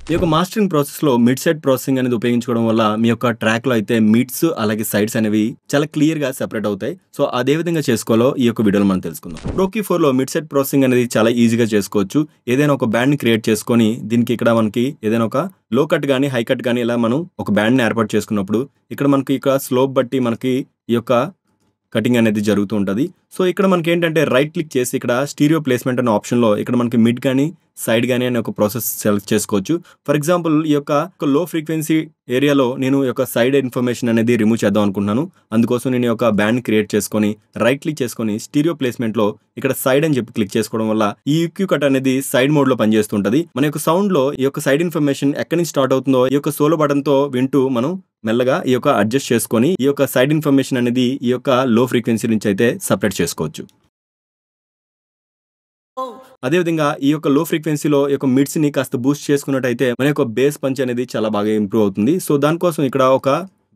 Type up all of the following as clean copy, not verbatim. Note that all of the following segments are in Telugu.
ఈ యొక్క మాస్టరింగ్ ప్రాసెస్‌లో మిడ్ సైడ్ ప్రాసెసింగ్ అనేది ఉపయోగించుకోవడం వల్ల మీ యొక్క ట్రాక్‌లో అయితే మిడ్స్ అలాగే సైడ్స్ అనేవి చాలా క్లియర్‌గా సెపరేట్ అవుతాయి. సో, అదే విధంగా చేసుకోవాలో ఈ యొక్క వీడియోలో మనం తెలుసుకుందాం. ప్రో క్యూ4లో మిడ్ సైడ్ ప్రాసెసింగ్ అనేది చాలా ఈజీగా చేసుకోవచ్చు. ఏదైనా ఒక బ్యాండ్‌ని క్రియేట్ చేసుకొని దీనికి ఇక్కడ మనకి ఏదైనా ఒక లో కట్ గాని, హై కట్ గాని ఇలా మనం ఒక బ్యాండ్‌ని ఏర్పాటు చేసుకున్నప్పుడు ఇక్కడ మనకి ఇక స్లోప్ బట్టి మనకి ఈ యొక్క కటింగ్ అనేది జరుగుతూ ఉంటది. సో, ఇక్కడ మనకేంటంటే రైట్ క్లిక్ చేసి ఇక్కడ స్టీరియో ప్లేస్‌మెంట్ అనే ఆప్షన్‌లో ఇక్కడ మనకి మిడ్ గాని, సైడ్ గాని అనే ఒక ప్రాసెస్ సెలెక్ట్ చేసుకోవచ్చు. ఫర్ ఎగ్జాంపుల్ ఈ యొక్క లో ఫ్రీక్వెన్సీ ఏరియాలో నేను ఈ యొక్క సైడ్ ఇన్ఫర్మేషన్ అనేది రిమూవ్ చేద్దాం అనుకుంటున్నాను. అందుకోసం నేను ఈ యొక్క బ్యాండ్ క్రియేట్ చేసుకొని రైట్ క్లిక్ చేసుకొని స్టీరియో ప్లేస్‌మెంట్‌లో ఇక్కడ సైడ్ అని చెప్పి క్లిక్ చేసుకోవడం వల్ల ఈ ఈక్యూ కట్ అనేది సైడ్ మోడ్‌లో పనిచేస్తుంటది. మన యొక్క సౌండ్‌లో ఈ యొక్క సైడ్ ఇన్ఫర్మేషన్ ఎక్కడి నుంచి స్టార్ట్ అవుతుందో ఈ యొక్క సోలో బటన్‌తో వింటూ మనం మెల్లగా ఈ యొక్క అడ్జస్ట్ చేసుకొని ఈ యొక్క సైడ్ ఇన్ఫర్మేషన్ అనేది ఈ యొక్క లో ఫ్రీక్వెన్సీ నుంచి అయితే సెపరేట్ చేసుకోవచ్చు. అదేవిధంగా ఈ యొక్క లో ఫ్రీక్వెన్సీలో ఈ యొక్క మిడ్స్‌ని కాస్త బూస్ట్ చేసుకున్నట్టయితే మన యొక్క బేస్ పంచ్ అనేది చాలా బాగా ఇంప్రూవ్ అవుతుంది. సో, దానికోసం ఇక్కడ ఒక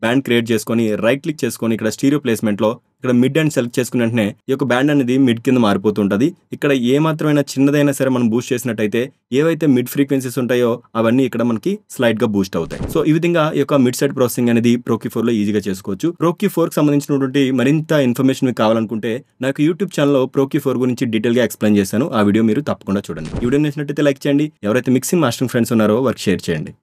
బ్యాండ్ క్రియేట్ చేసుకొని రైట్ క్లిక్ చేసుకొని ఇక్కడ స్టీరియో ప్లేస్‌మెంట్‌లో ఇక్కడ మిడ్ అని సెలెక్ట్ చేసుకున్న వెంటనే ఈ యొక్క బ్యాండ్ అనేది మిడ్ కింద మారిపోతుంటది. ఇక్కడ ఏ మాత్రమైనా చిన్నదైనా సరే మనం బూస్ట్ చేసినట్టయితే ఏవైతే మిడ్ ఫ్రీక్వెన్సీస్ ఉంటాయో అవన్నీ ఇక్కడ మనకి స్లైడ్‌గా బూస్ట్ అవుతాయి. సో, ఈ విధంగా ఈ యొక్క మిడ్ సైడ్ ప్రాసెసింగ్ అనేది ప్రో క్యూ4లో ఈజీగా చేసుకోవచ్చు. ప్రో క్యూ4కి సంబంధించినటువంటి మరింత ఇన్ఫర్మేషన్ మీకు కావాలనుకుంటే నాకు యూట్యూబ్ ఛానల్‌లో ప్రో క్యూ4 గురించి డీటెయిల్‌గా ఎక్స్‌ప్లెయిన్ చేశాను. ఆ వీడియో మీరు తప్పకుండా చూడండి. ఈ వీడియో నచ్చినట్టయితే లైక్ చేయండి. ఎవరైతే మిక్సింగ్ మాస్టరింగ్ ఫ్రెండ్స్ ఉన్నారో వారికి షేర్ చేయండి.